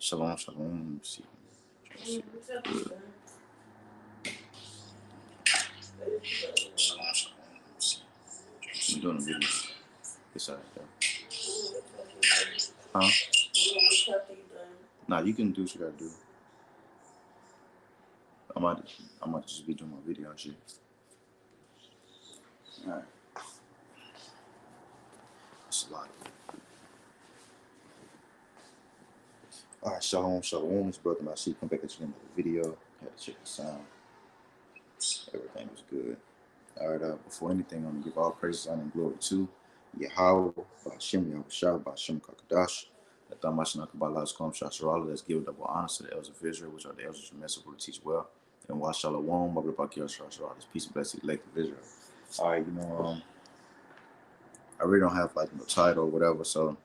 Shalom, shalom. Let's see. Good. Shalom, shalom. Let's see. I'm doing a video. It's alright though. Huh? Nah, you can do what you gotta do. I might just be doing my video and shit. Alright. It's a lot. Alright, shalom, shalom. It's brother Nasi. Come back at you in another video. Had to check the sound. Everything was good. Alright, before anything, I'm gonna give all praises, honor, and glory to Yahweh, Ba'ashem, Yahushua, Ba'ashem, Kakadash. Let the Mashiach Kabbalah come Shasharala. Let's give double honor to the elders of Israel, which are the elders of Messiah, who teach well. And Wa Shalom, Mabra Bakir Shasharala. Peace and blessing, elect of Israel. Alright, I really don't have like no title or whatever, so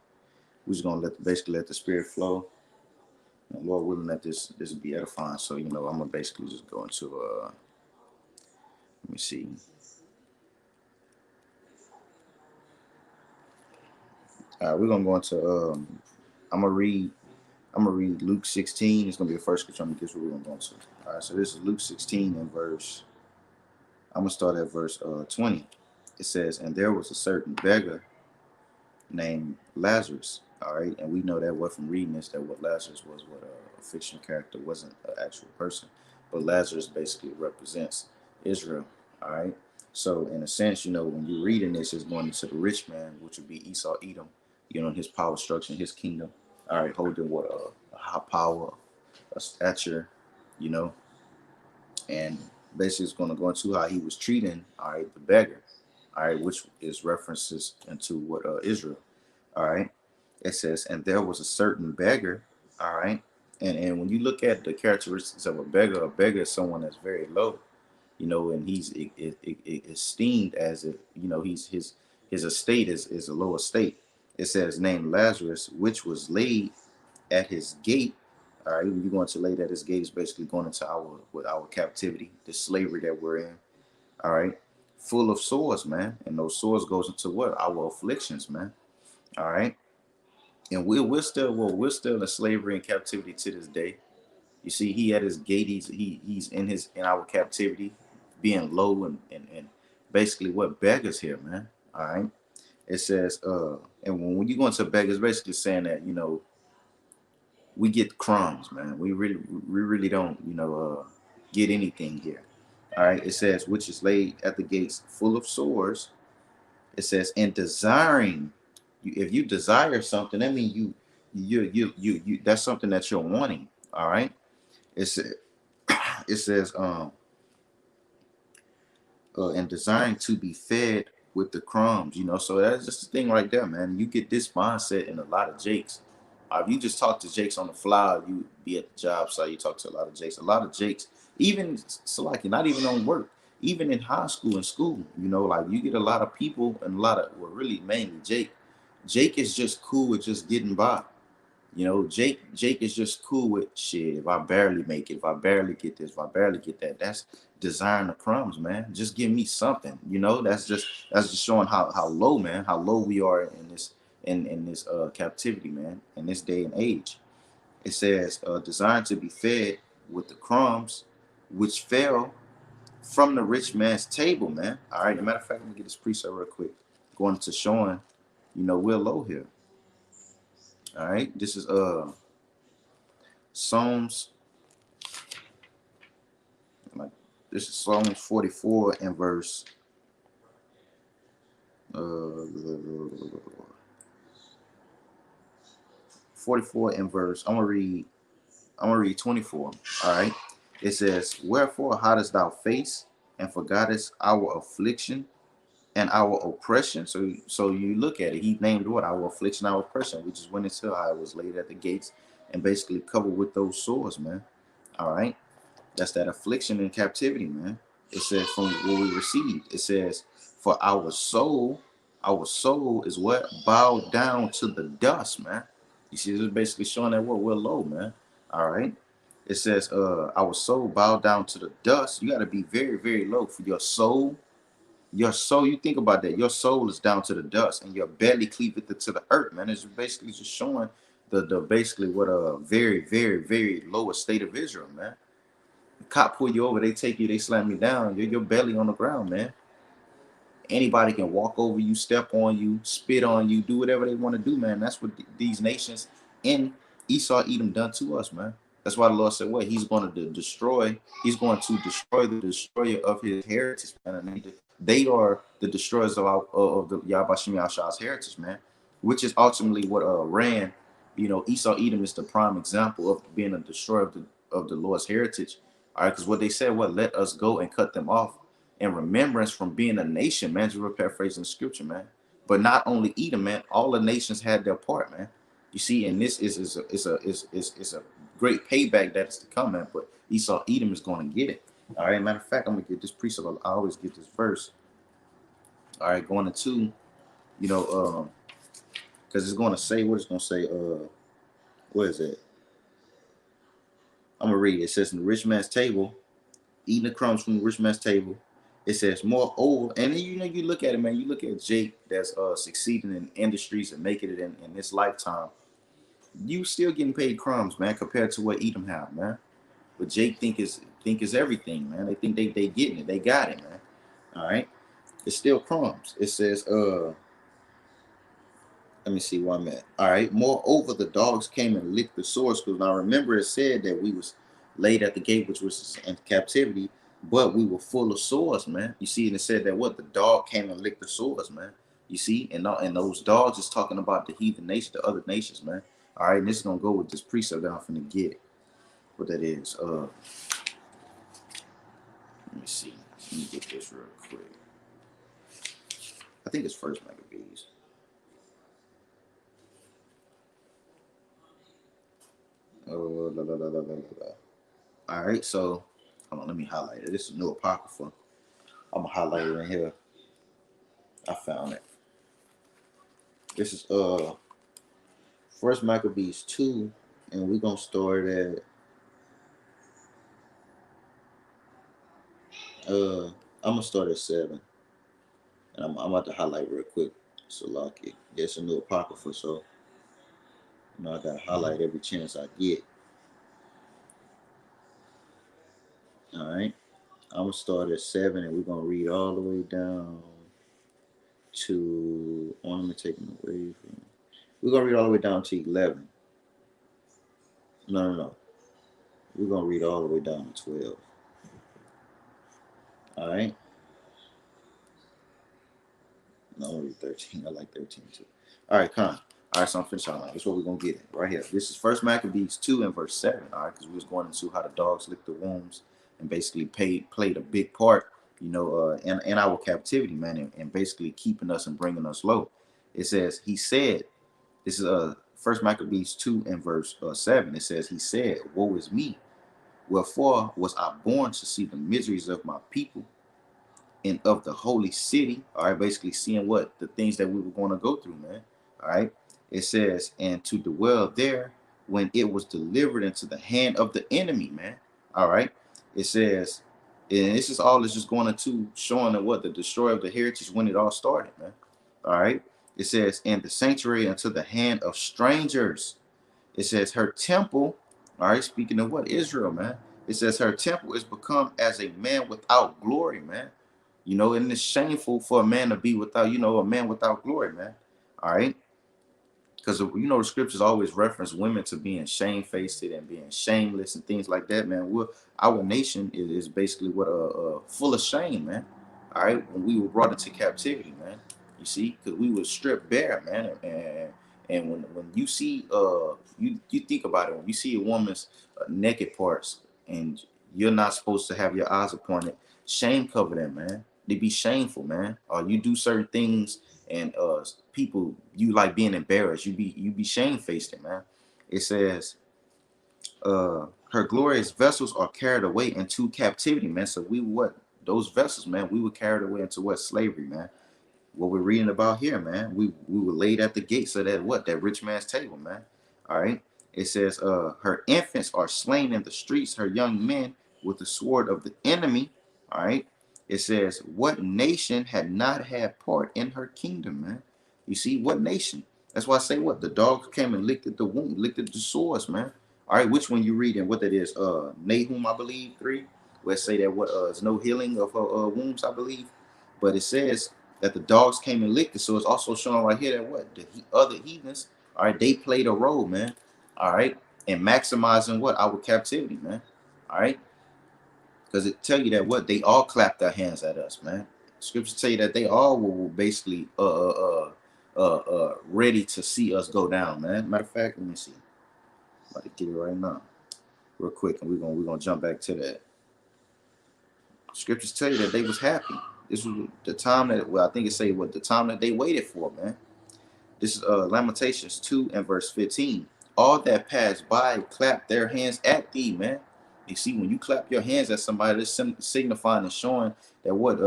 we're just gonna basically let the spirit flow. And Lord willing, that this be edifying. So I'm gonna basically just go into let me see. We're gonna go into I'm gonna read Luke 16. It's gonna be the first scripture I'm gonna guess what we're gonna go into. All right, so this is Luke 16 and verse. I'm gonna start at verse 20. It says, "And there was a certain beggar named Lazarus." All right, and we know that what from reading this, that what Lazarus was, what a fictional character, wasn't an actual person, but Lazarus basically represents Israel. All right, so in a sense, when you're reading this, it's going into the rich man, which would be Esau, Edom. His power structure, his kingdom. All right, holding what a high power, a stature, and basically it's going to go into how he was treating, all right, the beggar, all right, which is references into what Israel. All right, it says, and there was a certain beggar, all right, and when you look at the characteristics of a beggar is someone that's very low, and he's esteemed as if his estate is a low estate. It says, named Lazarus, which was laid at his gate. All right, when you're going to lay at his gate, is basically going into our captivity, the slavery that we're in. All right, full of sores, man, and those sores goes into what? Our afflictions, man. All right, and we're still in slavery and captivity to this day. You see, he at his gate, he's in our captivity, being low and basically what beggars here, man. All right. It says, and when you go into beggars, basically saying that, we get crumbs, man. We really don't, get anything here. All right. It says, which is laid at the gates full of sores. It says, and desiring, if you desire something, that means you that's something that you're wanting. All right. It says, and desiring to be fed with the crumbs, so that's just the thing right there, man. You get this mindset in a lot of Jakes. If you just talk to Jakes on the fly, you be at the job site, you talk to a lot of Jakes, even so, like, not even on work, even in high school and school, like you get a lot of people and really mainly Jake is just cool with just getting by. Jake is just cool with shit. If I barely make it, if I barely get this, if I barely get that, that's desiring the crumbs, man. Just give me something. That's just showing how low, man, how low we are in this captivity, man, in this day and age. It says desiring to be fed with the crumbs which fell from the rich man's table, man. All right. As a matter of fact, let me get this precept real quick. Going to showing, we're low here. All right, this is Psalms, this is Psalms 44 and verse 44 and verse. I'm gonna read 24. All right, it says, wherefore hidest thou face and forgottest our affliction and our oppression. So you look at it, he named what? Our affliction, our oppression. We just went into how it was laid at the gates and basically covered with those sores, man. All right, that's that affliction and captivity, man. It says from what we received. It says, for our soul is what? Bowed down to the dust, man. You see, it's basically showing that we're low, man. All right. It says, our soul bowed down to the dust. You got to be very, very low for your soul. Your soul, you think about that. Your soul is down to the dust, and your belly cleaveth to the earth, man. It's basically just showing the basically what a very low state of Israel, man. The cop pull you over, they take you, they slam you down, your belly on the ground, man. Anybody can walk over you, step on you, spit on you, do whatever they want to do, man. That's what these nations in Esau Edom done to us, man. That's why the Lord said, "What He's going to destroy. He's going to destroy the destroyer of His heritage, man." And they are the destroyers of the Yahbashim Yahsha's heritage, man. Which is ultimately what ran. You know, Esau Edom is the prime example of being a destroyer of the Lord's heritage. All right, because what they said, what let us go and cut them off in remembrance from being a nation, man. Just paraphrasing the scripture, man. But not only Edom, man. All the nations had their part, man. You see, and this is a great payback that is to come, man. But Esau Edom is going to get it. All right. Matter of fact, I'm gonna get this precept. I always get this verse. All right, going into, you know, because it's going to say what it's going to say. What is it? I'm gonna read it. It says, "In the rich man's table, eating the crumbs from the rich man's table." It says, "Moreover," and then, you know, you look at it, man. You look at Jake that's succeeding in industries and making it in this lifetime. You still getting paid crumbs, man, compared to what Edom have, man. But Jake think is everything, man. They think they getting it, they got it, man. All right, it's still crumbs. It says, let me see where I'm at. All right. "Moreover, the dogs came and licked the sores." Because now remember, it said that we was laid at the gate, which was in captivity, but we were full of sores, man. You see, and it said that what the dog came and licked the sores, man. You see, and those dogs is talking about the heathen nation, the other nations, man. All right, and this is gonna go with this precept that I'm finna get. What that is. Let me see. Let me get this real quick. I think it's First Maccabees. All right, so hold on, let me highlight it. This is New Apocrypha. I'm gonna highlight it in here. I found it. This is First Maccabees 2, and we're gonna start at I'm gonna start at 7, and I'm about to highlight real quick. So like it, there's a New Apocrypha, so you know I gotta highlight every chance I get. All right, I'm gonna start at 7, and we're gonna read all the way down to. Oh, let me take them away from. We're gonna read all the way down to 11. No. We're gonna read all the way down to 12. All right. No, I'm gonna read 13. I like 13 too. All right, come on. All right, so I'm finishing out. That's what we're gonna get at right here. This is First Maccabees 2 and verse 7. All right, because we was going into how the dogs licked the wounds and basically played a big part, you know, in our captivity, man, and basically keeping us and bringing us low. It says, he said, this is First Maccabees 2 and verse 7. It says, he said, "Woe is me. Wherefore was I born to see the miseries of my people and of the holy city." All right, basically seeing what the things that we were going to go through, man. All right, it says, "And to dwell there when it was delivered into the hand of the enemy," man. All right, it says, and this is all is just going into showing that what the destroyer of the heritage when it all started, man. All right, it says, "And the sanctuary unto the hand of strangers." It says, "Her temple," all right, speaking of what? Israel, man. It says, "Her temple is become as a man without glory," man. You know, and it's shameful for a man to be without, you know, a man without glory, man. All right. Because, you know, the scriptures always reference women to being shamefaced and being shameless and things like that, man. Our nation is basically what full of shame, man. All right. When we were brought into captivity, man. You see, because we were stripped bare, man. And when you see, you think about it, when you see a woman's naked parts and you're not supposed to have your eyes upon it, shame cover them, man. They be shameful, man. Or you do certain things and people, you like being embarrassed. You be shamefaced, man. It says her glorious vessels are carried away into captivity, man. So we what those vessels, man, we were carried away into what? Slavery, man. What we're reading about here, man. We were laid at the gates of that rich man's table, man. All right. It says her infants are slain in the streets, her young men with the sword of the enemy. All right. It says, what nation had not had part in her kingdom, man? You see, what nation? That's why I say what the dogs came and licked at the wound, licked at the sores, man. All right, which one you reading? What that is? Nahum, I believe, 3, where it say that what is no healing of her wounds, I believe. But it says that the dogs came and licked it. So it's also showing right here that what the other heathens, all right, they played a role, man. All right, in maximizing what our captivity, man. All right, because it tell you that what they all clapped their hands at us, man. Scripture tell you that they all were basically ready to see us go down, man. Matter of fact, let me see. I'm about to get it right now, real quick, and we're gonna jump back to that. Scriptures tell you that they was happy. This was the time that, well, I think it say what the time that they waited for, man. This is Lamentations 2 and verse 15. All that passed by clapped their hands at thee, man. You see, when you clap your hands at somebody, it's signifying and showing that what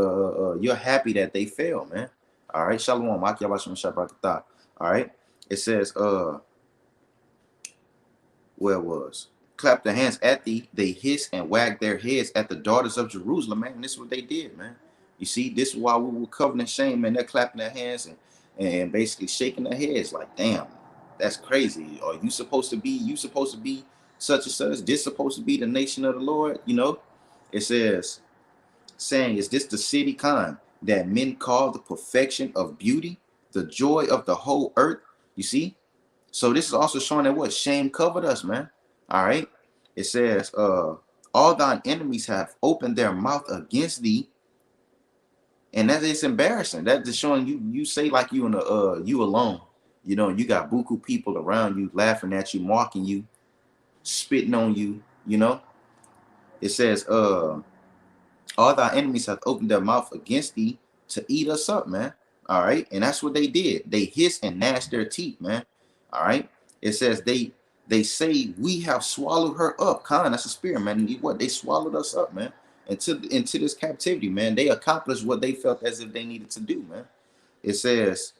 you're happy that they fail, man. All right, Shalom. All right. It says, where it was? Clap their hands at thee, they hiss and wag their heads at the daughters of Jerusalem, man. And this is what they did, man. You see, this is why we were covered in shame, man. They're clapping their hands and basically shaking their heads like, damn, that's crazy. Are you supposed to be such and such? This supposed to be the nation of the Lord? You know, it says, saying, is this the city kind that men call the perfection of beauty, the joy of the whole earth? You see? So this is also showing that what shame covered us, man. All right. It says, all thine enemies have opened their mouth against thee. And that is embarrassing. That is showing you say like you in a you alone. You know, you got buku people around you laughing at you, mocking you, spitting on you, you know. It says, all thy enemies have opened their mouth against thee to eat us up, man. All right. And that's what they did. They hissed and gnashed their teeth, man. All right. It says they say we have swallowed her up. Khan, that's a spirit, man. And what they swallowed us up, man. Into this captivity, man. They accomplished what they felt as if they needed to do, man. It says,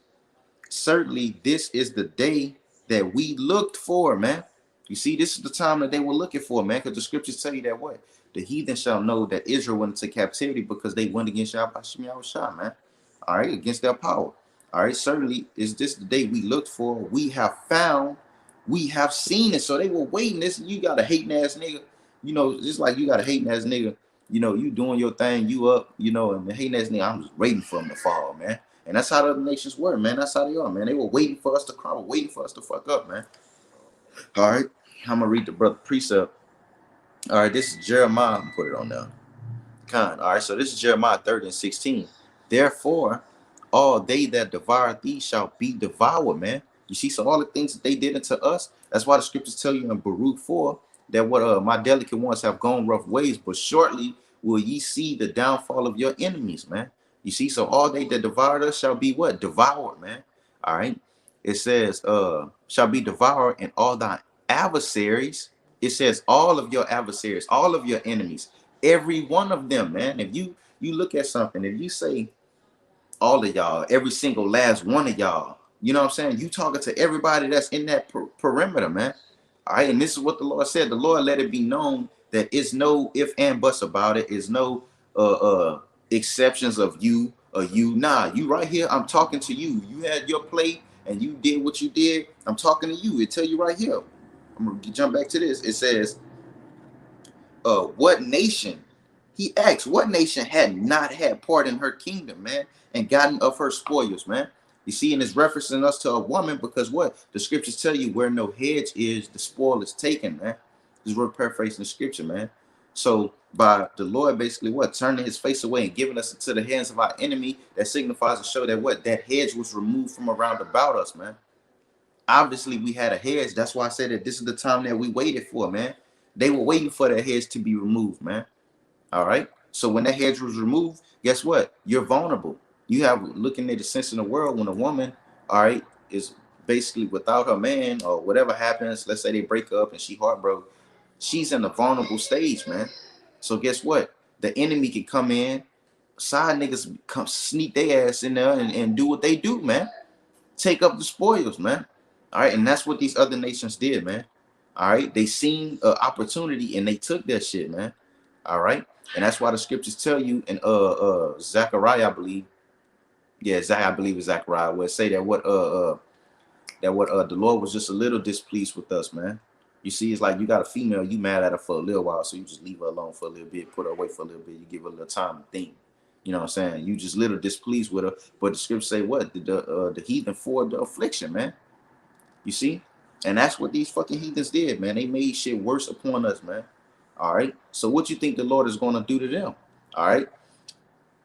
certainly this is the day that we looked for, man. You see, this is the time that they were looking for, man, because the scriptures tell you that what? The heathen shall know that Israel went into captivity because they went against Yahweh, man. All right, against their power. All right, certainly is this the day we looked for. We have found, we have seen it. So they were waiting. This, you got a hating ass nigga, you know, just like you got a hating ass nigga, you know, you doing your thing, you up, you know, and the hating ass nigga, I'm just waiting for him to fall, man. And that's how the other nations were, man. That's how they are, man. They were waiting for us to crumble, waiting for us to fuck up, man. All right, I'm gonna read the brother precept. All right, this is Jeremiah. I'm put it on there. All right, so this is Jeremiah 30 and 16. Therefore, all they that devour thee shall be devoured, man. You see, so all the things that they did unto us, that's why the scriptures tell you in Baruch 4 that what my delicate ones have gone rough ways, but shortly will ye see the downfall of your enemies, man. You see, so all they that devoured us shall be what? Devoured, man. All right. It says, shall be devoured, and all thy adversaries. It says all of your adversaries, all of your enemies, every one of them, man. If you look at something, if you say all of y'all, every single last one of y'all, you know what I'm saying? You talking to everybody that's in that perimeter, man. All right, and this is what the Lord said. The Lord let it be known that it's no if and buts about it. It's no exceptions of you or you. Nah, you right here. I'm talking to you. You had your plate and you did what you did. I'm talking to you. It tell you right here. I'm gonna jump back to this. It says, what nation? He asks, what nation had not had part in her kingdom, man, and gotten of her spoils, man? You see, and it's referencing us to a woman because what? The scriptures tell you where no hedge is, the spoil is taken, man. This is we're paraphrasing the scripture, man. So by the Lord basically what? Turning his face away and giving us into the hands of our enemy, that signifies to show that what? That hedge was removed from around about us, man. Obviously, we had a hedge. That's why I said that this is the time that we waited for, man. They were waiting for that hedge to be removed, man. All right. So when that hedge was removed, guess what? You're vulnerable. You have looking at the sense in the world when a woman, all right, is basically without her man or whatever happens. Let's say they break up and she heartbroken. She's in a vulnerable stage, man. So guess what? The enemy can come in, side niggas come sneak their ass in there and do what they do, man. Take up the spoils, man. All right. And that's what these other nations did, man. All right. They seen an opportunity and they took that shit, man. All right. And that's why the scriptures tell you in Zechariah, I believe. Yeah, I believe it's Zechariah, where it say that what that what the Lord was just a little displeased with us, man. You see, it's like you got a female, you mad at her for a little while, so you just leave her alone for a little bit, put her away for a little bit, you give her a little time to think. You know what I'm saying? You just little displeased with her, but the scripture say what? The heathen for the affliction, man. You see? And that's what these fucking heathens did, man. They made shit worse upon us, man. All right. So what you think the Lord is gonna do to them? All right.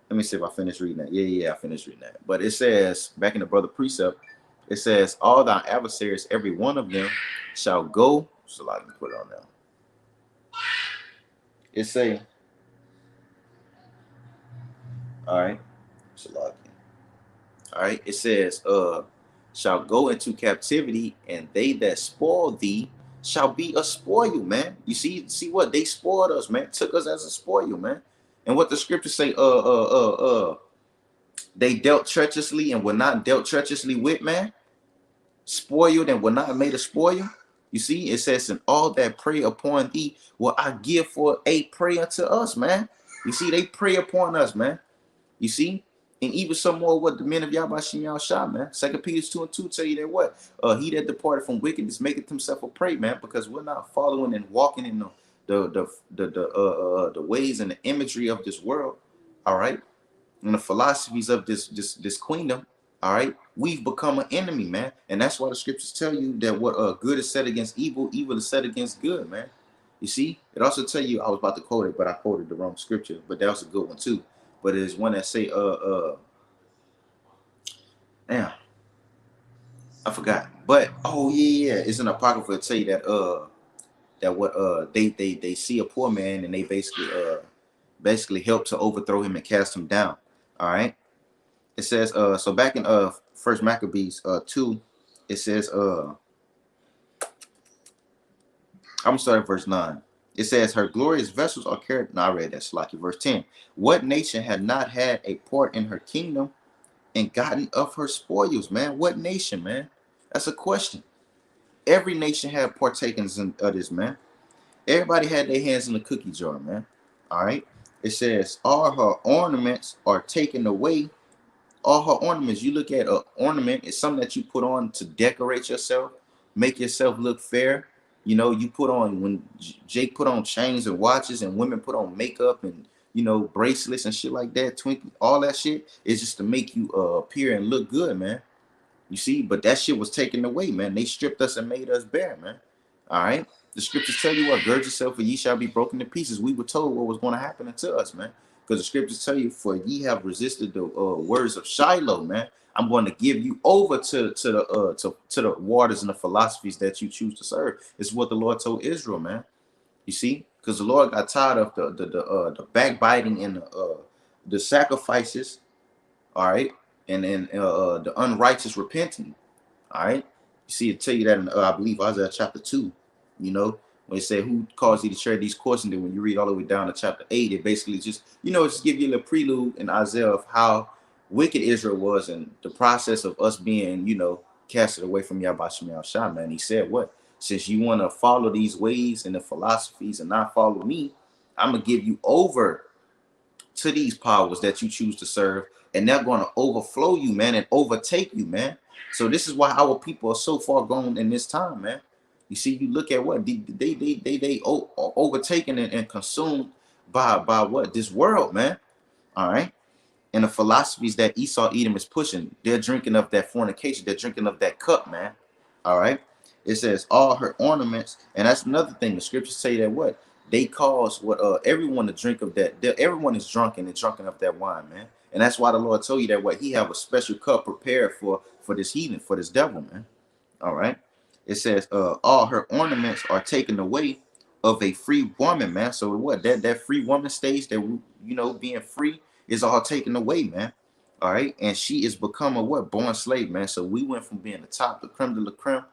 Let me see if I finish reading that. Yeah, I finished reading that. But it says back in the brother precept, it says, all thy adversaries, every one of them shall go. So I can put it on there. It say, all right. So all right. It says, shall go into captivity, and they that spoil thee shall be a spoil, man. You see what they spoiled us, man. Took us as a spoil, man. And what the scriptures say, they dealt treacherously and were not dealt treacherously with, man. Spoiled and were not made a spoil. You see, it says, and all that prey upon thee will I give for a prey unto us, man. You see, they prey upon us, man. You see, and even some more what the men of Yahbashim Yahushua, man. 2 Peter 2:2 tell you that what? He that departed from wickedness maketh himself a prey, man, because we're not following and walking in the ways and the imagery of this world, all right, and the philosophies of this queendom, all right. We've become an enemy, man, and that's why the scriptures tell you that what good is set against evil, evil is set against good, man. You see, it also tell you, I was about to quote it, but I quoted the wrong scripture, but that was a good one too. But it is one that say, damn, I forgot. But oh yeah, it's an apocrypha to tell you that what they see a poor man and they basically help to overthrow him and cast him down. All right. It says so back in First Maccabees 2, it says I'm gonna start at verse 9. It says, her glorious vessels are carried. No, I read that, Slaki. Verse 10. What nation had not had a part in her kingdom and gotten of her spoils, man? What nation, man? That's a question. Every nation had partakers of this, man. Everybody had their hands in the cookie jar, man. All right. It says, all her ornaments are taken away. All her ornaments. You look at an ornament, it's something that you put on to decorate yourself, make yourself look fair. You know, you put on, when Jake put on chains and watches and women put on makeup and, you know, bracelets and shit like that, twinkie, all that shit is just to make you appear and look good, man. You see, but that shit was taken away, man. They stripped us and made us bare, man. All right. The scriptures tell you what, gird yourself for ye shall be broken to pieces. We were told what was going to happen to us, man. Because the scriptures tell you, for ye have resisted the words of Shiloh, man. I'm going to give you over to the waters and the philosophies that you choose to serve. It's what the Lord told Israel, man. You see, because the Lord got tired of the backbiting and the sacrifices, all right, and then the unrighteous repenting, all right. You see, it tell you that in I believe Isaiah chapter 2. You know, when it said, who caused you to tread these courses, and then when you read all the way down to chapter 8, it basically just, you know, just give you a little prelude in Isaiah of how wicked Israel was and the process of us being, you know, casted away from Yahbashim Yahushua, man. He said what? Since you want to follow these ways and the philosophies and not follow me, I'm going to give you over to these powers that you choose to serve, and they're going to overflow you, man, and overtake you, man. So this is why our people are so far gone in this time, man. You see, you look at what they overtaken and consumed by what? This world, man. All right. And the philosophies that Esau Edom is pushing, they're drinking of that fornication, they're drinking of that cup, man. All right. It says all her ornaments, and that's another thing. The scriptures say that what? They cause what everyone to drink of that. Everyone is drunken and drunken of that wine, man. And that's why the Lord told you that what? He have a special cup prepared for this heathen, for this devil, man. All right. It says all her ornaments are taken away of a free woman, man. So what? That free woman stage, that, you know, being free is all taken away, man. All right. And she is become a what? Born slave, man. So we went from being the top, the creme de la creme,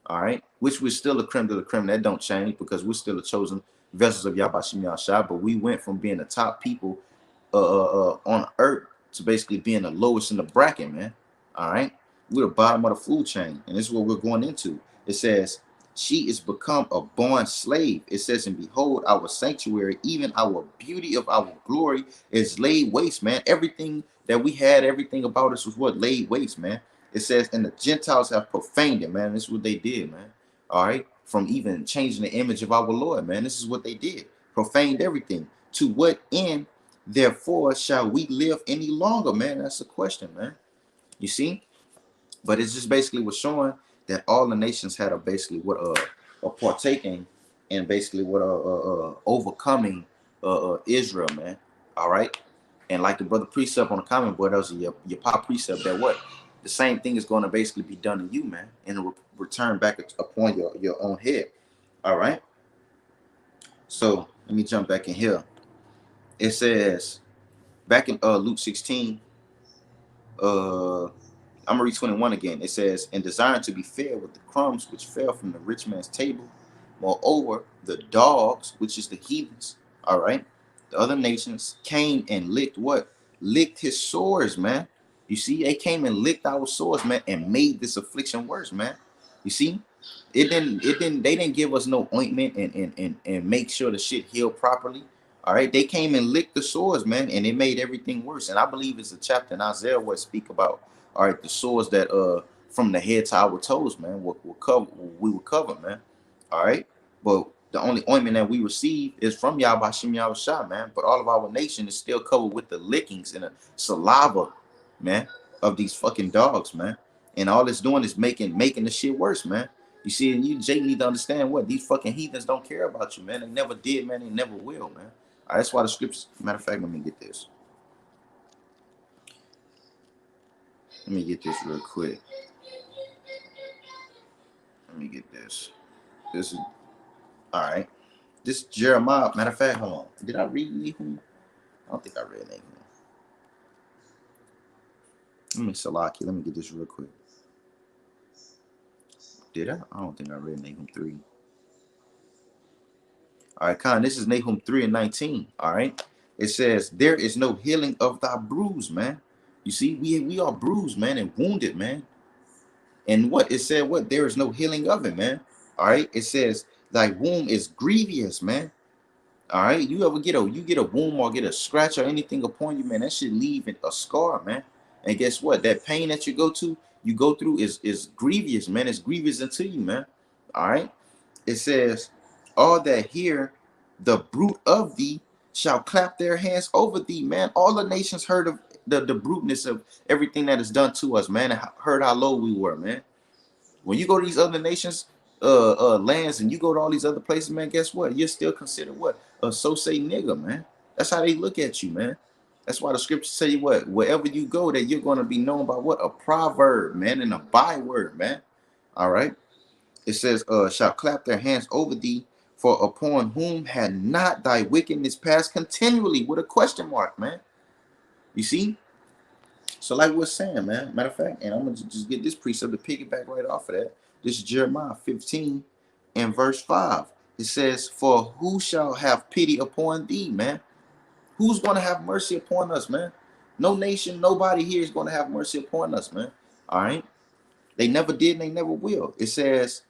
all right, which we're still a creme de la creme. That don't change because we're still a chosen vessels of Yahbashim Yahushua. But we went from being the top people on earth to basically being the lowest in the bracket, man. All right. We're the bottom of the food chain. And this is what we're going into. It says, she is become a born slave. It says, and behold, our sanctuary, even our beauty of our glory is laid waste, man. Everything that we had, everything about us was what? Laid waste, man. It says, and the Gentiles have profaned it, man. This is what they did, man. All right. From even changing the image of our Lord, man. This is what they did. Profaned everything. To what end, therefore, shall we live any longer, man? That's the question, man. You see? But it's just basically was showing that all the nations had a basically what a partaking and basically what overcoming Israel, man. All right. And like the brother precept on the comment board, that was your pop precept that what the same thing is going to basically be done to you, man, and return back upon your own head. All right. So let me jump back in here. It says back in Luke 16, I'm gonna read 21 again. It says, and desiring to be fed with the crumbs which fell from the rich man's table. Moreover, the dogs, which is the heathens, all right, the other nations came and licked what? Licked his sores, man. You see, they came and licked our sores, man, and made this affliction worse, man. You see, they didn't give us no ointment and make sure the shit healed properly. All right, they came and licked the sores, man, and it made everything worse. And I believe it's a chapter in Isaiah where it speak about, all right, the sores that from the head to our toes, man, we will cover, man. All right. But the only ointment that we receive is from Yahweh Shem Yahushua, man. But all of our nation is still covered with the lickings and the saliva, man, of these fucking dogs, man. And all it's doing is making the shit worse, man. You see, and you, Jake, need to understand what these fucking heathens don't care about you, man. They never did, man. They never will, man. All right, that's why the scriptures. Matter of fact, let me get this. Let me get this real quick. Let me get this. This is all right. This Jeremiah. Matter of fact, hold on. Did I read Nahum? I don't think I read Nahum. Let me Salaki. Let me get this real quick. Did I? I don't think I read Nahum 3. All right, Khan. This is Nahum 3 and 19. All right. It says, there is no healing of thy bruise, man. You see, we are bruised, man, and wounded, man. And what it said, what there is no healing of it, man. All right. It says thy wound is grievous, man. All right. You ever get a wound or get a scratch or anything upon you, man, that should leave a scar, man. And guess what? That pain that you go through is grievous, man. It's grievous unto you, man. All right. It says, all that hear the bruit of thee shall clap their hands over thee, man. All the nations heard of the bruteness of everything that is done to us, man, and heard how low we were, man. When you go to these other nations, lands, and you go to all these other places, man, guess what? You're still considered what? A so-say nigga, man. That's how they look at you, man. That's why the scriptures tell you what? Wherever you go, that you're going to be known by what? A proverb, man, and a byword, man. All right. It says, shall clap their hands over thee, for upon whom had not thy wickedness passed continually, with a question mark, man. You see? So like we were saying, man, matter of fact, and I'm going to just get this precept to piggyback right off of that. This is Jeremiah 15 and verse 5. It says, for who shall have pity upon thee, man? Who's going to have mercy upon us, man? No nation, nobody here is going to have mercy upon us, man. All right? They never did and they never will. It says,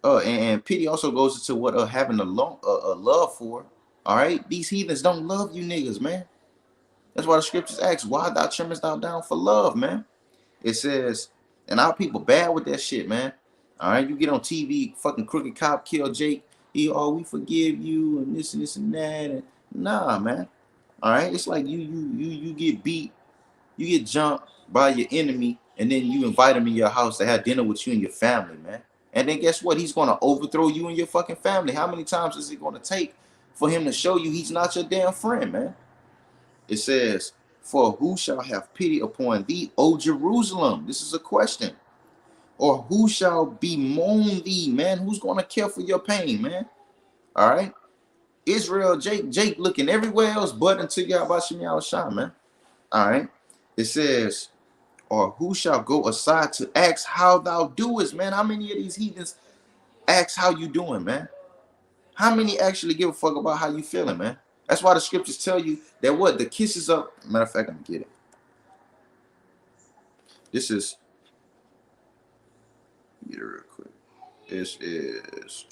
and pity also goes into what having a love for. All right? These heathens don't love you niggas, man. That's why the scriptures ask, why thou trimmest thou down for love, man? It says, and our people bad with that shit, man. All right, you get on TV, fucking crooked cop kill Jake. We forgive you and this and that. And nah, man. All right, it's like you get beat, you get jumped by your enemy, and then you invite him in your house to have dinner with you and your family, man. And then guess what? He's gonna overthrow you and your fucking family. How many times is it gonna take for him to show you he's not your damn friend, man? It says, for who shall have pity upon thee, O Jerusalem? This is a question. Or who shall bemoan thee, man? Who's going to care for your pain, man? All right. Israel, Jake looking everywhere else but unto Yahweh Shem Yahushua, man. All right. It says, or who shall go aside to ask how thou doest, man? How many of these heathens ask how you doing, man? How many actually give a fuck about how you feeling, man? That's why the scriptures tell you that what? The kisses up. Matter of fact, I'm gonna get it. This is, get it real quick. This is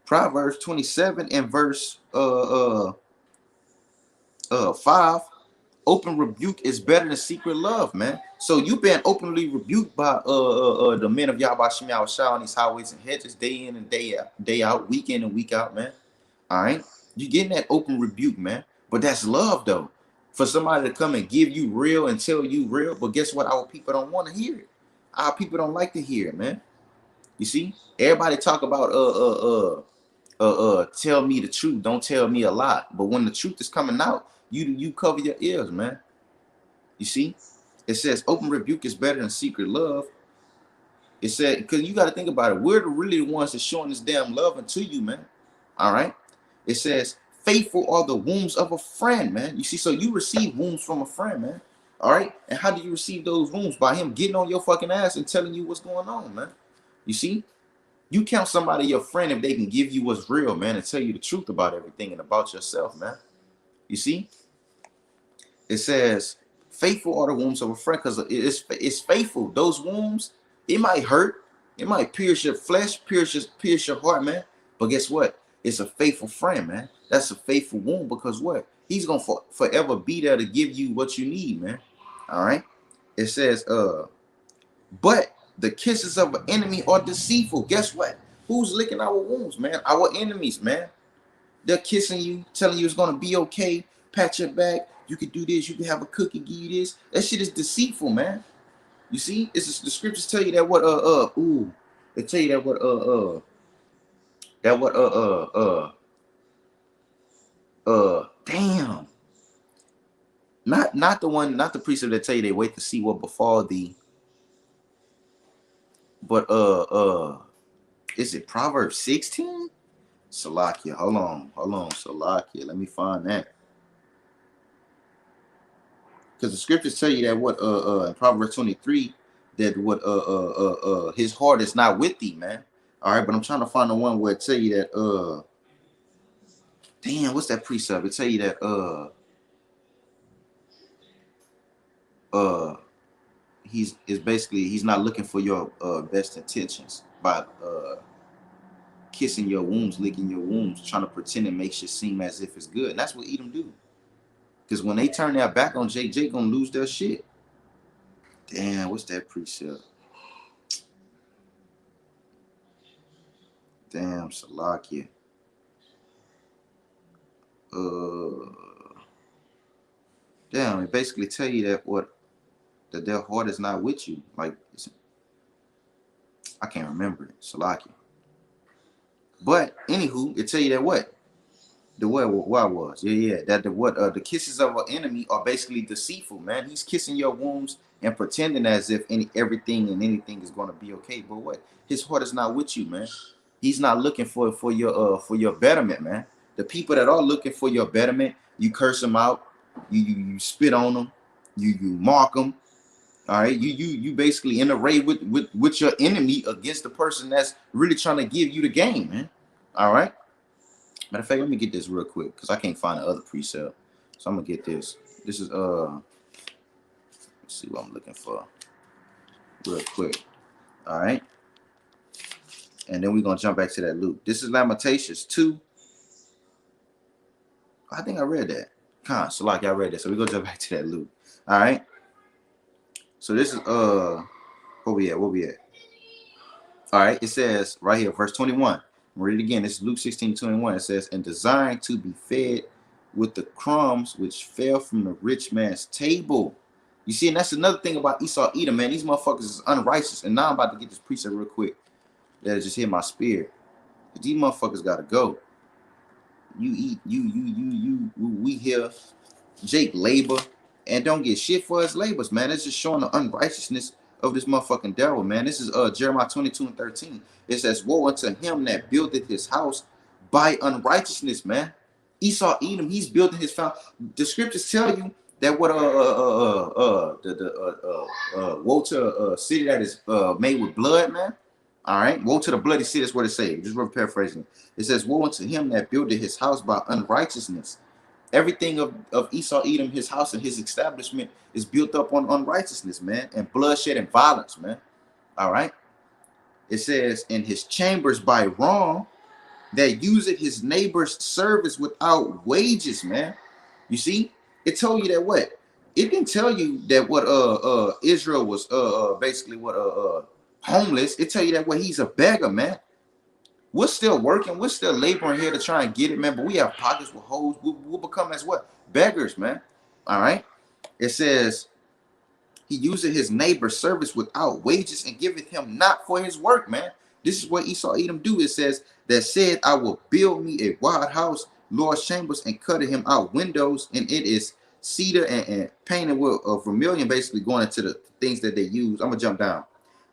Proverbs 27 and verse 5. Open rebuke is better than secret love, man. So you've been openly rebuked by the men of Yahweh Shem Yahushua on these highways and hedges, day in and day out, week in and week out, man. All right, you getting that open rebuke, man. But that's love, though. For somebody to come and give you real and tell you real, but guess what? Our people don't want to hear it. Our people don't like to hear it, man. You see, everybody talk about tell me the truth, don't tell me a lie. But when the truth is coming out, you cover your ears, man. You see, it says open rebuke is better than secret love. It said, because you got to think about it, we're really the ones that's showing this damn love unto you, man. All right. It says faithful are the wounds of a friend, man. You see, so you receive wounds from a friend, man. All right. And how do you receive those wounds? By him getting on your fucking ass and telling you what's going on, man. You see, you count somebody your friend if they can give you what's real, man, and tell you the truth about everything and about yourself, man. You see, it says faithful are the wounds of a friend, because it's faithful. Those wounds, it might hurt, it might pierce your flesh, pierce your heart, man. But guess what? It's a faithful friend, man. That's a faithful wound, because what? He's gonna forever be there to give you what you need, man. All right. It says, but the kisses of an enemy are deceitful. Guess what? Who's licking our wounds, man? Our enemies, man. They're kissing you, telling you it's gonna be okay, pat your back, you can do this, you can have a cookie, give you this. That shit is deceitful, man. You see, it's just, the scriptures tell you that what they tell you that damn. Not the precept that tell you they wait to see what befall thee. But is it Proverbs 16? Salakia, hold on, Salakia. Let me find that. Because the scriptures tell you that what in Proverbs 23 that what his heart is not with thee, man. All right, but I'm trying to find the one where it tell you that damn, what's that precept? It tell you that he's not looking for your best intentions by kissing your wounds, licking your wounds, trying to pretend it makes you seem as if it's good. And that's what Edom do. Because when they turn their back on Jake gonna lose their shit. Damn, what's that precept? Damn, Salakia. Damn, it basically tell you that their heart is not with you. Like, I can't remember it, Salakia. But anywho, it tell you that what? The what was? Yeah. That the kisses of an enemy are basically deceitful, man. He's kissing your wounds and pretending as if everything and anything is gonna be okay. But what? His heart is not with you, man. He's not looking for your betterment, man. The people that are looking for your betterment, you curse them out, you spit on them, you mark them. All right, you basically in a raid with your enemy against the person that's really trying to give you the game, man. All right. Matter of fact, let me get this real quick because I can't find the other precept. So I'm gonna get this. This is let's see what I'm looking for real quick. All right. And then we're gonna jump back to that Luke. This is Lamentations 2. I think I read that. So like I read that. So we're gonna jump back to that Luke. All right. So this is where we at? All right, it says right here, verse 21. Read it again. This is Luke 16:21. It says, and desiring to be fed with the crumbs which fell from the rich man's table. You see, and that's another thing about Esau Edom, man. These motherfuckers is unrighteous. And now I'm about to get this precept real quick. That just hit my spirit. These motherfuckers gotta go. We hear Jake labor and don't get shit for his labors, man. It's just showing the unrighteousness of this motherfucking devil, man. This is Jeremiah 22:13. It says, woe unto him that buildeth his house by unrighteousness, man. Esau Edom, he's building his found. The scriptures tell you that what woe to a city that is made with blood, man. All right, woe to the bloody city. That's what it says. Just paraphrasing. It says, woe unto him that buildeth his house by unrighteousness. Everything of Esau Edom, his house and his establishment is built up on unrighteousness, man, and bloodshed and violence, man. All right. It says, in his chambers by wrong, that useth his neighbor's service without wages, man. You see, it told you that what? it didn't tell you that what Israel was basically what homeless. It tell you that what he's a beggar, man. We're still working, we're still laboring here to try and get it, man. But we have pockets with holes. We'll become as what? Beggars, man. All right. It says he useth his neighbor's service without wages and giveth him not for his work, man. This is what Esau Edom do. It says that said, I will build me a wide house, Lord's chambers, and cut him out windows, and it is cedar and painted with vermilion, basically going into the things that they use. I'm gonna jump down.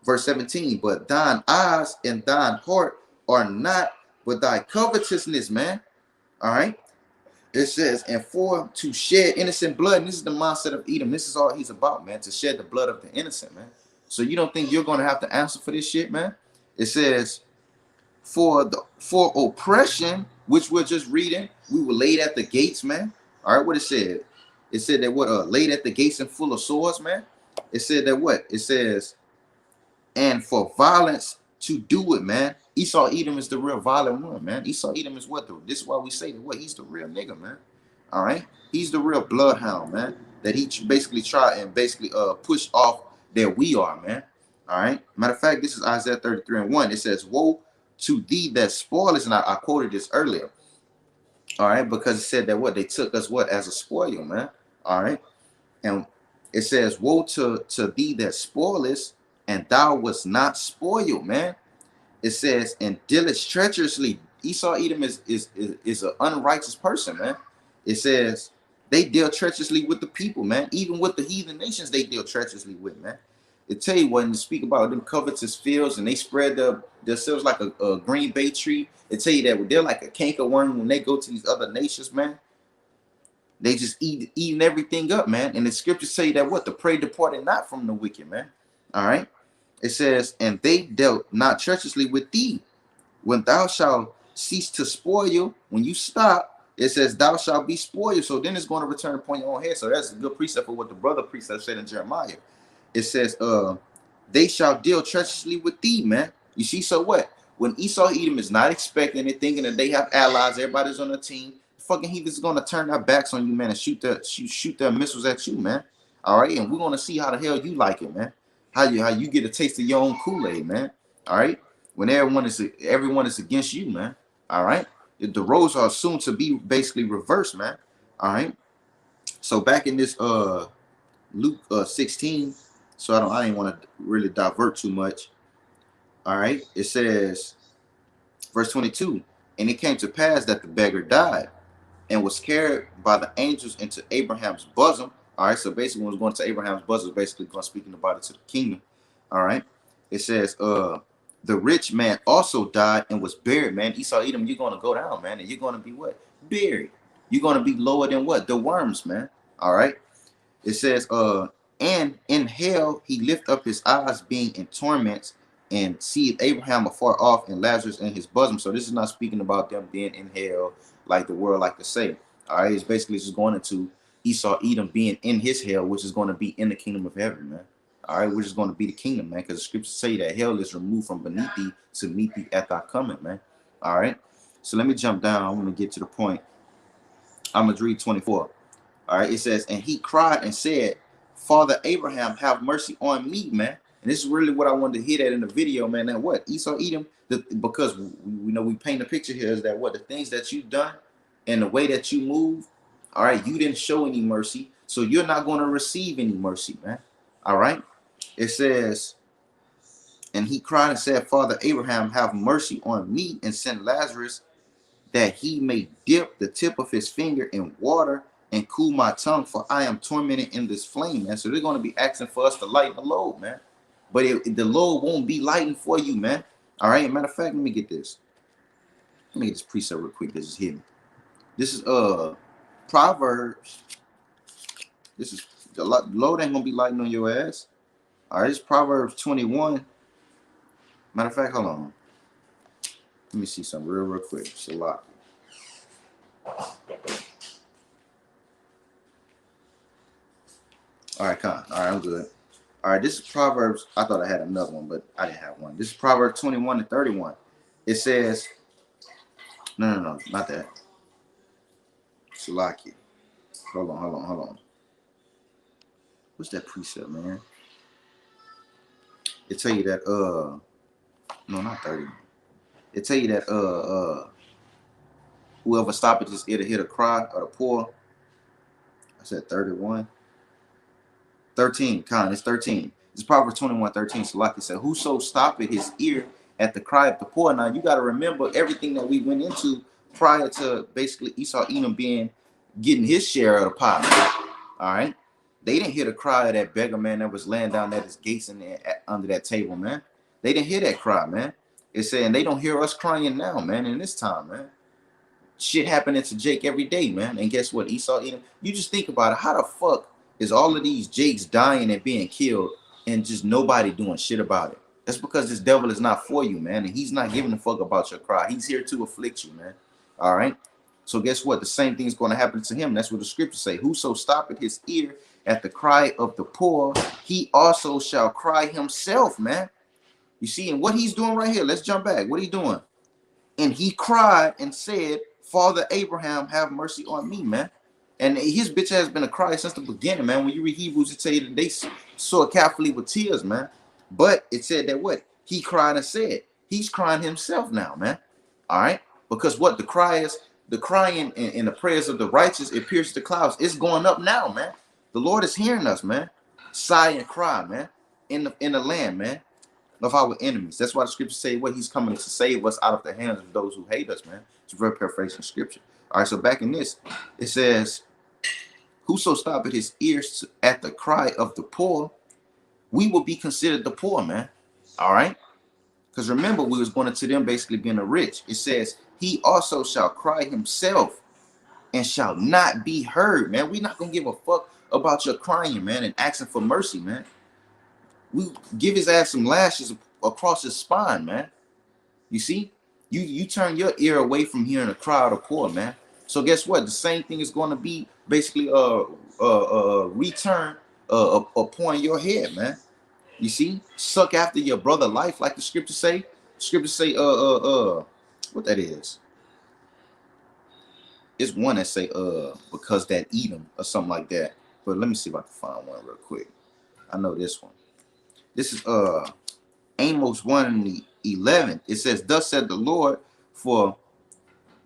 Verse 17, but thine eyes and thine heart are not, but thy covetousness, man. All right. It says, and for to shed innocent blood, and this is the mindset of Edom. This is all he's about, man, to shed the blood of the innocent, man. So you don't think you're going to have to answer for this shit, man? It says, for oppression, which we're just reading, we were laid at the gates, man. All right, what it said? It said that what laid at the gates and full of swords, man. It said that what? It says, and for violence to do it, man. Esau Edom is the real violent one, man. Esau Edom is what? This is why we say that what? He's the real nigga, man. All right? He's the real bloodhound, man. That he basically try and basically push off that we are, man. All right? Matter of fact, this is Isaiah 33:1. It says, woe to thee that spoilest, and I quoted this earlier. All right? Because it said that what? They took us what? As a spoil, man. All right? And it says, woe to thee that spoilest, and thou was not spoiled, man. It says, and dealeth treacherously. Esau Edom is an unrighteous person, man. It says they deal treacherously with the people, man. Even with the heathen nations, they deal treacherously with, man. It tell you when you speak about them covetous fields and they spread themselves like a green bay tree. It tell you that they're like a cankerworm when they go to these other nations, man. They just eating everything up, man. And the scriptures say that what? The prey departed not from the wicked, man. All right. It says, and they dealt not treacherously with thee. When thou shalt cease to spoil, when you stop, it says, thou shalt be spoiled. So then it's going to return upon your own head. So that's a good precept for what the brother precept said in Jeremiah. It says, they shall deal treacherously with thee, man. You see, so what? When Esau Edom is not expecting it, thinking that they have allies, everybody's on the team, fucking heathens going to turn their backs on you, man, and shoot their missiles at you, man. All right, and we're going to see how the hell you like it, man. How you get a taste of your own Kool-Aid, man. All right. When everyone is against you, man. All right. The roles are soon to be basically reversed, man. All right. So back in this Luke 16, so I didn't want to really divert too much. All right. It says, verse 22, and it came to pass that the beggar died and was carried by the angels into Abraham's bosom. All right, so basically when it was going to Abraham's bosom, basically going speaking about it to the kingdom. All right, it says, the rich man also died and was buried, man. Esau Edom, you're going to go down, man, and you're going to be what? Buried. You're going to be lower than what? The worms, man. All right. It says, and in hell he lift up his eyes, being in torments, and seeth Abraham afar off and Lazarus in his bosom. So this is not speaking about them being in hell like the world like to say. All right, it's basically just going into Esau Edom being in his hell, which is going to be in the kingdom of heaven, man. All right, which is going to be the kingdom, man, because the scriptures say that hell is removed from beneath thee to meet thee at thy coming, man. All right, so let me jump down. I'm going to get to the point. I'm going to read 24. All right, it says, and he cried and said, Father Abraham, have mercy on me, man. And this is really what I wanted to hit at in the video, man. That what? Esau Edom, because we know we paint a picture here is that what? The things that you've done and the way that you move, all right, you didn't show any mercy. So you're not going to receive any mercy, man. All right. It says, and he cried and said, Father Abraham, have mercy on me and send Lazarus that he may dip the tip of his finger in water and cool my tongue, for I am tormented in this flame, man. So they're going to be asking for us to lighten the load, man. But the load won't be lightened for you, man. All right. Matter of fact, let me get this. Let me get this precept real quick. This is hidden. This is Proverbs. This is the load ain't gonna be lightened on your ass. All right. It's Proverbs 21. Matter of fact, hold on. Let me see something real quick. It's a lot. All right, come on. All right, I'm good. All right, this is Proverbs. I thought I had another one, but I didn't have one. This is Proverbs 21 and 31. It says, no, not that. Salaki. Hold on. what's that precept, man? It tell you that no, not 30. It tell you that whoever stop it just it'll hit a cry or the poor. I said 31. 13, it's 13. It's Proverbs 21:13. So like I said, whoso stoppeth his ear at the cry of the poor. Now you got to remember everything that we went into prior to basically Esau Edom getting his share of the pie. All right. They didn't hear the cry of that beggar man that was laying down at his gates and under that table, man. They didn't hear that cry, man. It's saying they don't hear us crying now, man, in this time, man. Shit happening to Jake every day, man. And guess what? Esau Edom. You just think about it. How the fuck is all of these Jakes dying and being killed and just nobody doing shit about it? That's because this devil is not for you, man. And he's not giving a fuck about your cry. He's here to afflict you, man. All right. So guess what? The same thing is going to happen to him. That's what the scriptures say. Whoso stoppeth his ear at the cry of the poor, he also shall cry himself, man. You see, and what he's doing right here, let's jump back. What are you doing? And he cried and said, Father Abraham, have mercy on me, man. And his bitch has been a cry since the beginning, man. When you read Hebrews, it tell you that they saw it carefully with tears, man. But it said that what? He cried and said. He's crying himself now, man. All right? Because what the cry is, the crying and the prayers of the righteous, it pierces the clouds. It's going up now, man. The Lord is hearing us, man. Sigh and cry, man. In the land, man, of our enemies. That's why the scriptures say what he's coming to save us out of the hands of those who hate us, man. It's a very paraphrasing scripture. All right, so back in this, it says, whoso stoppeth his ears at the cry of the poor, we will be considered the poor, man. All right? Because remember, we was going into them basically being the rich. It says, he also shall cry himself and shall not be heard, man. We're not going to give a fuck about your crying, man, and asking for mercy, man. We give his ass some lashes across his spine, man. You see? You turn your ear away from hearing a cry of the poor, man. So guess what? The same thing is going to be basically return upon your head, man. You see? Suck after your brother life, like the scriptures say. Scriptures say what that is. It's one that say because that Edom or something like that. But let me see if I can find one real quick. I know this one. This is Amos 1:11. It says, thus said the Lord, for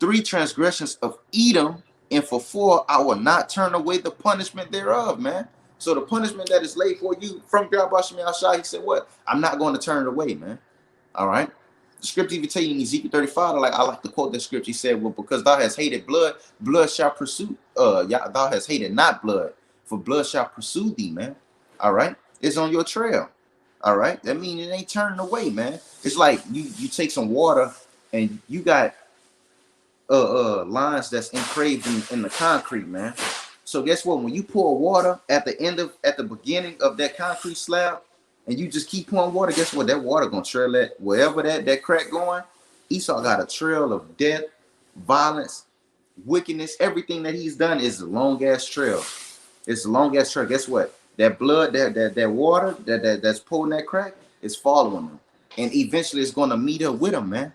3 transgressions of Edom, and for 4 I will not turn away the punishment thereof, man. So the punishment that is laid for you from Yahweh Shai, he said what? I'm not going to turn it away, man. All right. The scripture even tell you in Ezekiel 35, I like to quote that scripture. He said, well, because thou hast hated blood, blood shall pursue. Thou hast hated not blood, for blood shall pursue thee, man. All right. It's on your trail. All right. That means it ain't turning away, man. It's like you take some water and you got lines that's engraved in the concrete, man. So guess what? When you pour water at the beginning of that concrete slab, and you just keep pouring water, guess what? That water gonna trail that wherever that crack going. Esau got a trail of death, violence, wickedness. Everything that he's done is a long ass trail. It's a long ass trail. Guess what? That blood, that water that's pulling that crack is following them, and eventually it's gonna meet up with them, man.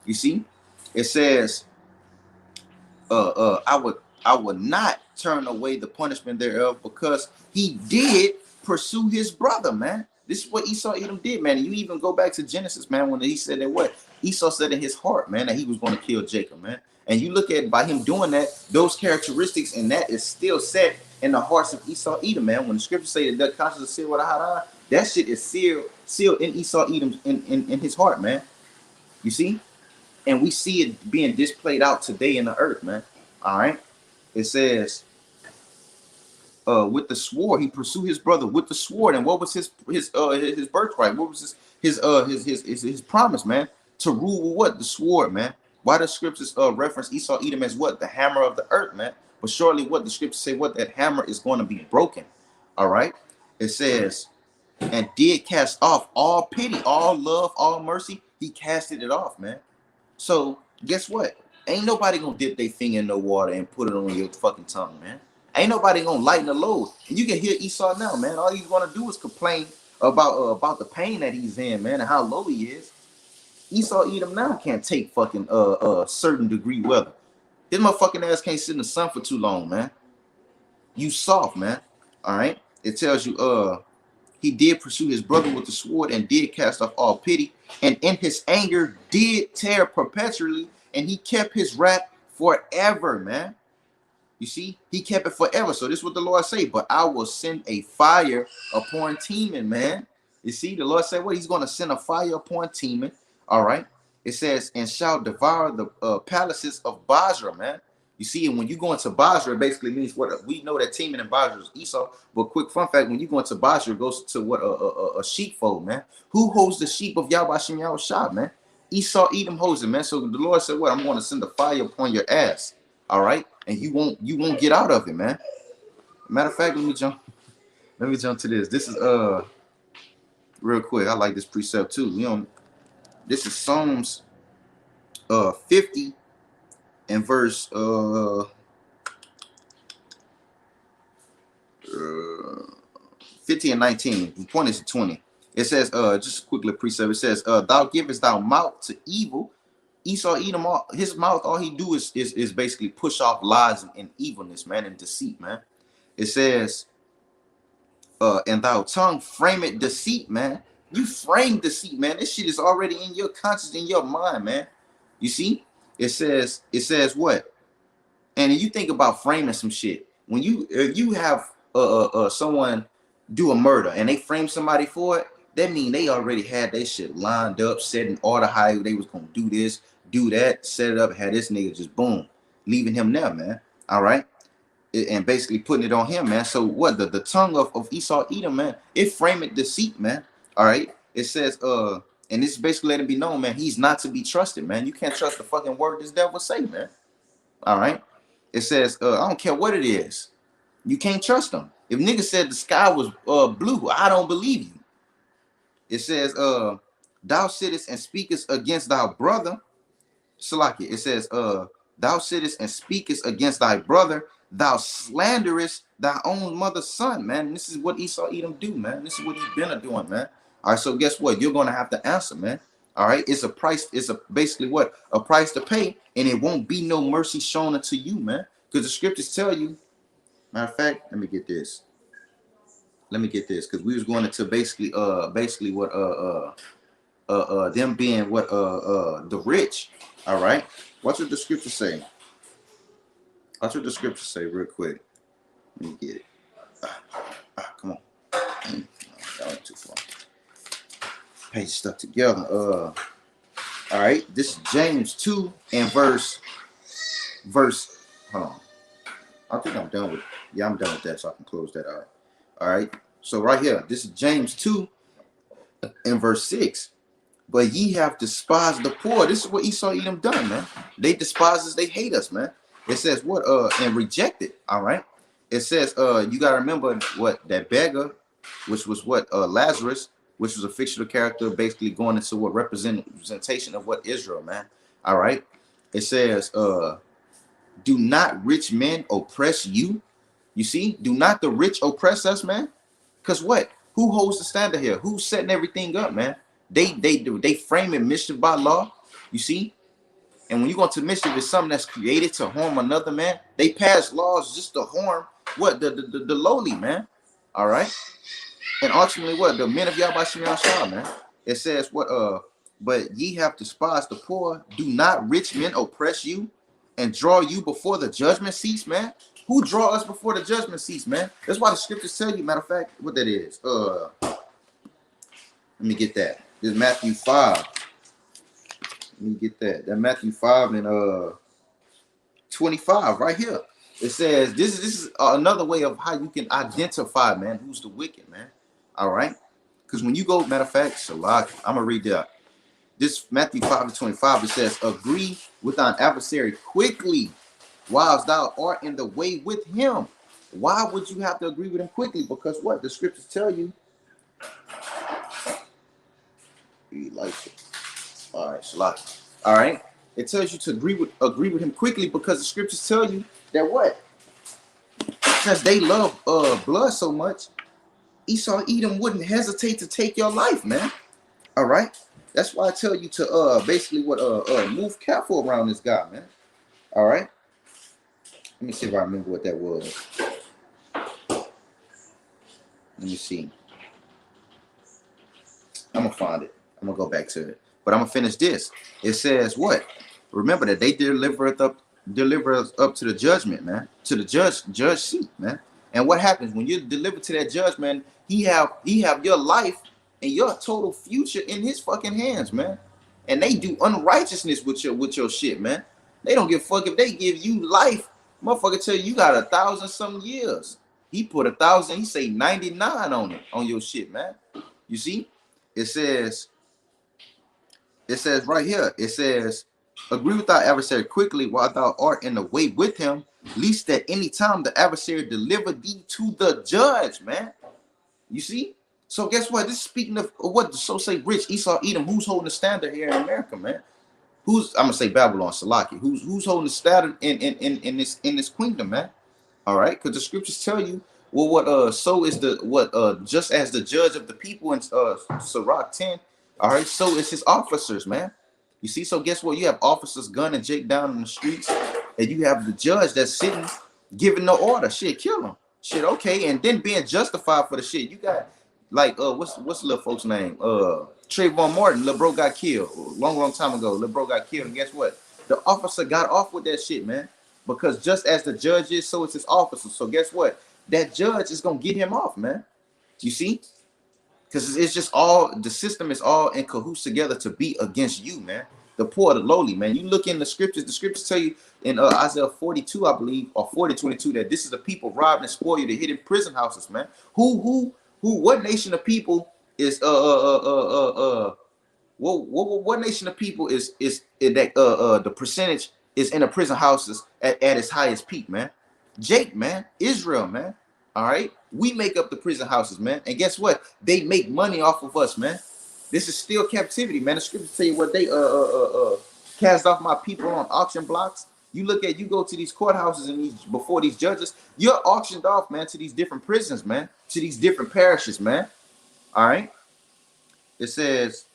You see? It says, I would not turn away the punishment thereof, because he did pursue his brother, man. This is what Esau Edom did, man. And you even go back to Genesis, man, when he said that what? Esau said in his heart, man, that he was going to kill Jacob, man. And you look at by him doing that, those characteristics, and that is still set in the hearts of Esau Edom, man. When the scriptures say that the conscience is sealed with a hot iron, that shit is sealed in Esau Edom in his heart, man. You see? And we see it being displayed out today in the earth, man. All right. It says, with the sword, he pursued his brother with the sword. And what was his birthright? What was his promise, man? To rule with what? The sword, man. Why the scriptures reference Esau Edom as what? The hammer of the earth, man. But surely what the scriptures say, what? That hammer is going to be broken. All right. It says, and did cast off all pity, all love, all mercy. He casted it off, man. So guess what? Ain't nobody gonna dip their finger in the water and put it on your fucking tongue, man. Ain't nobody gonna lighten the load. And you can hear Esau now, man. All he's gonna do is complain about the pain that he's in, man, and how low he is. Esau Edom now can't take fucking certain degree weather. His motherfucking ass can't sit in the sun for too long, man. You soft, man. All right. it tells you, he did pursue his brother with the sword and did cast off all pity, and in his anger did tear perpetually, and he kept his wrath forever, man. You see, he kept it forever. So this is what the Lord say, but I will send a fire upon Teman, man. You see, the Lord said, what? He's going to send a fire upon Teman. All right. It says, and shall devour the palaces of Basra, man. You see, and when you go into Basra, it basically means what we know that Teman and Basra is Esau. But quick fun fact, when you go into Basra, it goes to what a sheepfold, man. Who holds the sheep of Yahweh Shem Yahushua, man? Esau, Edom holds it, man. So the Lord said, what? I'm going to send a fire upon your ass. All right, and you won't get out of it, man. Matter of fact, let me jump to this. This is real quick. I like this precept too. You know, this is Psalms 50 and verse 50 and 19. The point is 20. It says, just quickly precept. It says, thou givest thou mouth to evil. Esau Edom, his mouth, all he do is basically push off lies and evilness, man, and deceit, man. It says, and thou tongue frame it deceit, man. You frame deceit, man. This shit is already in your conscience, in your mind, man. You see? It says what? And you think about framing some shit. When you have someone do a murder and they frame somebody for it, that mean they already had their shit lined up, set in order how they was gonna do this, do that, set it up, had this nigga just boom, leaving him there, man. All right. And basically putting it on him, man. So what the tongue of Esau Edom, man, it framed deceit, man. All right. It says, and this basically let him be known, man, he's not to be trusted, man. You can't trust the fucking word this devil say, man. All right. It says, I don't care what it is. You can't trust them. If nigga said the sky was blue, I don't believe you. It says, thou sittest and speakest against thy brother. Salaki. It says, thou sittest and speakest against thy brother. Thou slanderest thy own mother's son, man. And this is what Esau Edom do, man. This is what he's been doing, man. All right, so guess what? You're going to have to answer, man. All right, it's a price. It's basically what? A price to pay, and it won't be no mercy shown unto you, man. Because the scriptures tell you, matter of fact, let me get this. Because we was going into basically what them being what the rich. All right, watch what the scriptures say. Watch what the scriptures say real quick. Let me get it. Come on. That went too far. Page stuck together. All right, this is James 2 and verse. Hold on. I think I'm done with. Yeah, I'm done with that, so I can close that out. All right. So right here, this is James 2 and verse 6. But ye have despised the poor. This is what Esau Edom done, man. They despise us. They hate us, man. It says what? And reject it. All right. It says you got to remember what that beggar, which was what Lazarus, which was a fictional character, basically going into what representation of what Israel, man. All right. It says do not rich men oppress you. You see, do not the rich oppress us, man. Because what? Who holds the standard here? Who's setting everything up, man? They frame it mischief by law. You see? And when you go into mischief, it's something that's created to harm another, man. They pass laws just to harm what? The lowly, man. All right. And ultimately, what? The men of Yahweh Shem Yahushua, man. It says what? But ye have despised the poor. Do not rich men oppress you and draw you before the judgment seats, man? Who draw us before the judgment seats, man? That's why the scriptures tell you, matter of fact, what that is. Let me get that. This is Matthew 5. Let me get that. That Matthew 5 and 25 right here. It says this is another way of how you can identify, man, who's the wicked, man. All right. Because when you go, matter of fact, Shalak, I'm gonna read that. This Matthew 5 and 25, it says, agree with thine adversary quickly, whilst thou art in the way with him. Why would you have to agree with him quickly? Because what? The scriptures tell you. He likes it. All right, Shalak. All right. It tells you to agree with him quickly because the scriptures tell you that what? Because they love blood so much, Esau Edom wouldn't hesitate to take your life, man. All right. That's why I tell you to basically what move careful around this guy, man. All right. Let me see if I remember what that was. Let me see. I'm gonna find it. I'm gonna go back to it. But I'm gonna finish this. It says what? Remember that they deliver us up to the judgment, man. To the judge seat, man. And what happens when you deliver to that judge, man? He have your life and your total future in his fucking hands, man. And they do unrighteousness with your shit, man. They don't give a fuck if they give you life. Motherfucker tell you got 1,000 some years. He put 1,000, he say 99 on it, on your shit, man. You see? It says right here, it says, agree with thy adversary quickly while thou art in the way with him, lest at any time the adversary deliver thee to the judge, man. You see? So guess what? This is speaking of what the so say rich Esau Edom, who's holding the standard here in America, man. Who's, I'm gonna say Babylon, Salaki, who's holding the standard in this kingdom, man. All right, because the scriptures tell you, well, what so is the what just as the judge of the people in Sirach 10, all right, so is his officers, man. You see, so guess what? You have officers gunning Jake down in the streets, and you have the judge that's sitting giving the order. Shit, kill him. Shit, okay, and then being justified for the shit. You got like what's the little folks name? Trayvon Martin, little bro got killed long time ago. Little bro got killed, and guess what? The officer got off with that shit, man. Because just as the judge is, so is his officer. So guess what? That judge is gonna get him off, man. You see? Because it's just all, the system is all in cahoots together to be against you, man. The poor, the lowly, man. You look in the scriptures tell you in Isaiah 42, I believe, or 40:22, that this is the people robbed and spoiled you, the hidden prison houses, man. What nation of people is what nation of people is that the percentage is in the prison houses at its highest peak, man? Jake, man. Israel, man. All right, we make up the prison houses, man. And guess what? They make money off of us, man. This is still captivity, man. The scriptures tell you what they cast off my people on auction blocks. You go to these courthouses and before these judges, you're auctioned off, man, to these different prisons, man, to these different parishes, man. All right. It says,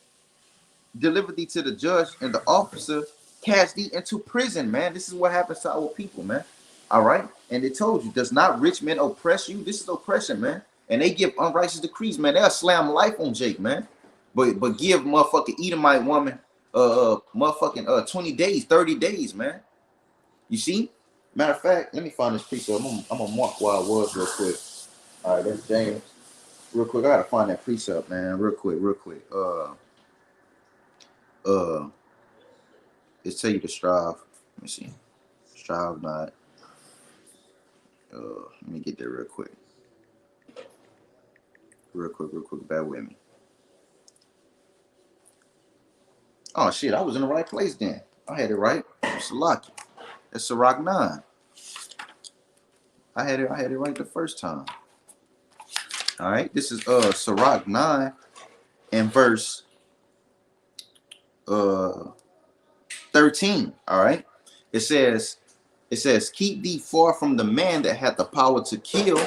deliver thee to the judge, and the officer cast thee into prison, man. This is what happens to our people, man. All right. And it told you, does not rich men oppress you? This is oppression, man. And they give unrighteous decrees, man. They'll slam life on Jake, man. But give motherfucking Edomite woman motherfucking 20 days, 30 days, man. You see? Matter of fact, let me find this precept. I'm gonna mark where I was real quick. All right, that's James. Real quick, I gotta find that precept, man. Real quick. It's tell you to strive. Let me see. Strive not. Let me get there real quick. Real quick. Bear with me. Oh shit, I was in the right place then. I had it right. It's lucky. It's Sirach 9. I had it right the first time. All right, this is Sirach 9 and verse 13. All right, it says, keep thee far from the man that hath the power to kill,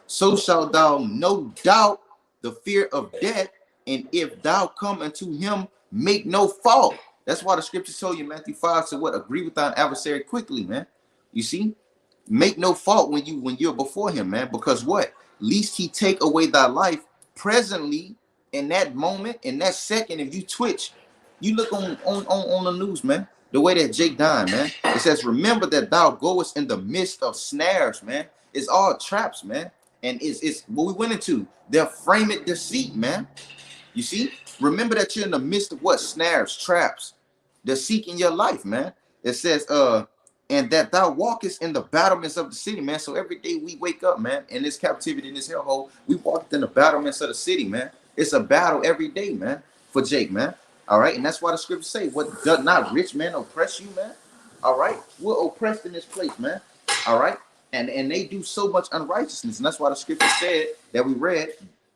so shalt thou no doubt the fear of death, and if thou come unto him, make no fault. That's why the scriptures told you, Matthew 5 said, what? Agree with thine adversary quickly, man. You see? Make no fault when you're before him, man. Because what? Least he take away thy life presently, in that moment, in that second. If you twitch, you look on the news, man, the way that Jake died, man. It says, remember that thou goest in the midst of snares, man. It's all traps, man. And it's what we went into. They're framing deceit, man. You see? Remember that you're in the midst of what? Snares, traps. They're seeking your life, man. It says, and that thou walkest in the battlements of the city, man. So every day we wake up, man, in this captivity, in this hellhole, we walked in the battlements of the city, man. It's a battle every day, man, for Jake, man. All right, and that's why the scriptures say, what does not rich men oppress you, man? All right, we're oppressed in this place, man. All right, and they do so much unrighteousness, and that's why the scripture said that we read,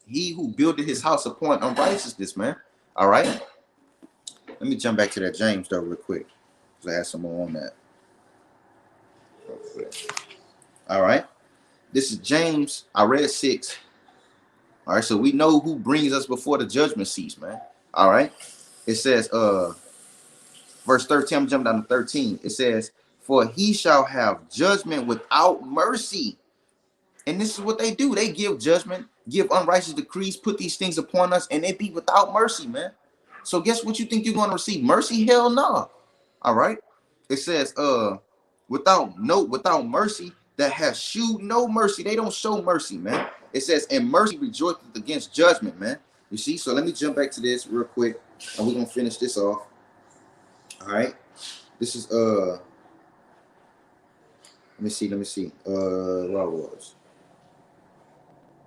he who builded his house upon unrighteousness, man. All right. Let me jump back to that James though real quick, because I had some more on that. All right. This is James. I read 6. All right. So we know who brings us before the judgment seats, man. All right. It says, verse 13, I'm jumping down to 13. It says, for he shall have judgment without mercy And this is what they do. They give judgment, give unrighteous decrees, put these things upon us, and they be without mercy, man. So guess what you think you're going to receive? Mercy? Hell no. All right. It says, without mercy, that has shewed no mercy. They don't show mercy, man. It says, and mercy rejoiceth against judgment, man. You see? So let me jump back to this real quick, and we're gonna finish this off. All right. This is let me see. Where I was.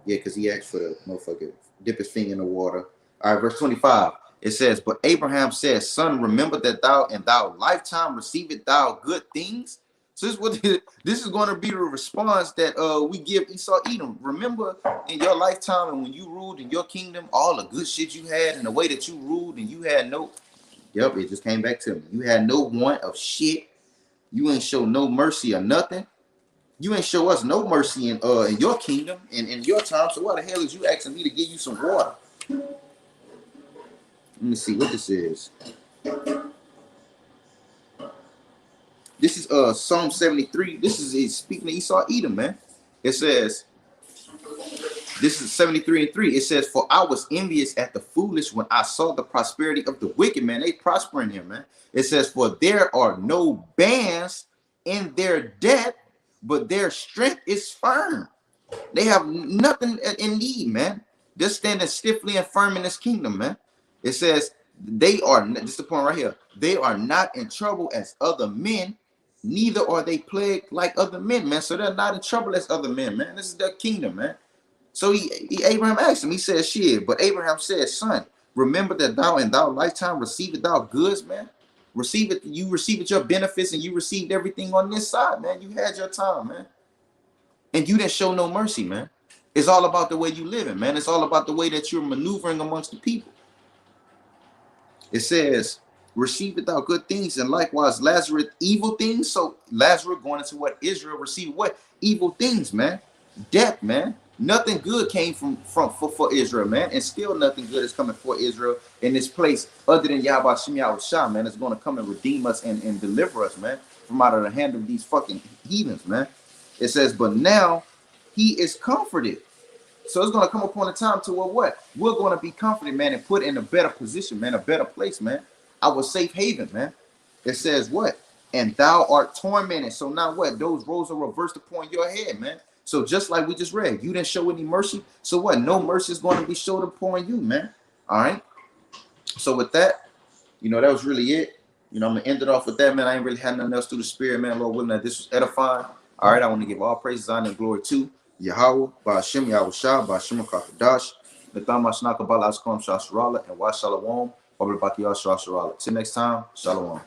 Yeah, because he asked for the motherfucker dip his finger in the water. All right, verse 25. It says, but Abraham said, son, remember that thou in thy lifetime receivest thou good things. So this is going to be the response that we give Esau Edom. Remember in your lifetime and when you ruled in your kingdom, all the good shit you had and the way that you ruled, and you had no, yep, it just came back to me. You had no want of shit. You ain't show no mercy or nothing. You ain't show us no mercy in your kingdom and in your time. So why the hell is you asking me to give you some water? Let me see what this is. This is Psalm 73. This is speaking to Esau Edom, man. It says, this is 73:3. It says, for I was envious at the foolish when I saw the prosperity of the wicked, man. They prospering here, man. It says, for there are no bands in their debt, but their strength is firm. They have nothing in need, man. They're standing stiffly and firm in this kingdom, man. It says they are, this is the point right here, they are not in trouble as other men, neither are they plagued like other men, man. So they're not in trouble as other men, man. This is their kingdom, man. So Abraham asked him, he said, shit. But Abraham said, son, remember that thou in thy lifetime received thou goods, man. You received your benefits, and you received everything on this side, man. You had your time, man. And you didn't show no mercy, man. It's all about the way you living, man. It's all about the way that you're maneuvering amongst the people. It says, receiveth thou good things, and likewise Lazarus evil things. So Lazarus going into what Israel received, what evil things, man? Death, man. Nothing good came for Israel, man, and still nothing good is coming for Israel in this place other than Yahweh Shem Yahushua, man. It's going to come and redeem us and deliver us, man, from out of the hand of these fucking heathens, man. It says, but now he is comforted. So it's going to come upon a time to where what? We're going to be comforted, man, and put in a better position, man, a better place, man. Our safe haven, man. It says what? And thou art tormented. So now what? Those roles are reversed upon your head, man. So just like we just read, you didn't show any mercy. So what? No mercy is going to be showed upon you, man. All right. So with that, that was really it. I'm going to end it off with that, man. I ain't really had nothing else through the spirit, man. Lord willing, that this was edifying. All right. I want to give all praises, honor, and glory to Yahweh, Ba'ashem Yahushua, Ba'ashem Kakadash, Nathama Shnaka Bala Askom Shasharala, and Wa Shalom, Babla Bakiyah Shasharala. Till next time, Shalom.